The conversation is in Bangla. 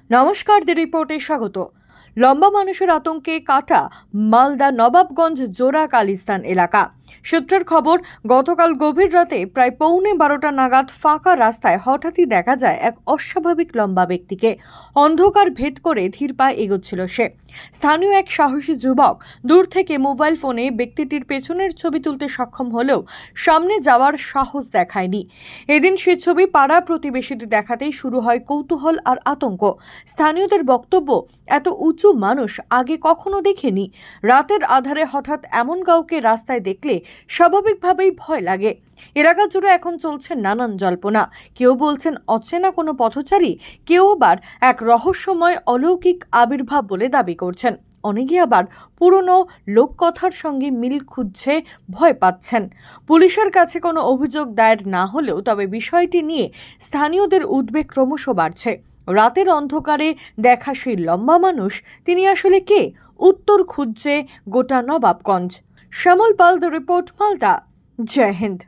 নমস্কার, দি রিপোর্টে স্বাগত। লম্বা মানুষের আতঙ্কে কাটা মালদা নবাবগঞ্জ জোড়া কালিস্তান এলাকা। সূত্রের খবর, গতকাল গভীর রাতে প্রায় 12:15 নাগাদ ফাঁকা রাস্তায় হঠাৎই দেখা যায় এক অস্বাভাবিক লম্বা ব্যক্তিকে। অন্ধকার ভেদ করে ধীর পায়ে এগোচ্ছিল সে। স্থানীয় এক সাহসী যুবক দূর থেকে মোবাইল ফোনে ব্যক্তিটির পেছনের ছবি তুলতে সক্ষম হলেও সামনে যাওয়ার সাহস দেখায়নি। এদিন সে ছবি পাড়া প্রতিবেশীদের দেখাতেই শুরু হয় কৌতূহল আর আতঙ্ক। স্থানীয়দের বক্তব্য, এত উঁচু মানুষ আগে কখনো দেখেনি। রাতের আধারে হঠাৎ এমন কাউকে রাস্তায় দেখলে স্বাভাবিকভাবেই ভয় লাগে। এলাকা জুড়ে এখন চলছে নানান জল্পনা। কেউ বলছেন অচেনা কোনো পথচারী, কেউ আবার এক রহস্যময় অলৌকিক আবির্ভাব বলে দাবি করছেন। অনেকে আবার পুরনো লোককথার সঙ্গে মিল খুঁজছে, ভয় পাচ্ছেন। পুলিশের কাছে কোনো অভিযোগ দায়ের না হলেও তবে বিষয়টি নিয়ে স্থানীয়দের উদ্বেগ ক্রমশ বাড়ছে। রাতের অন্ধকারে দেখা সেই লম্বা মানুষ, তিনি আসলে কে? উত্তর খুঁজছে গোটা নবাবগঞ্জ। Shyamal Pal, the report, Malda. জয় হিন্দ।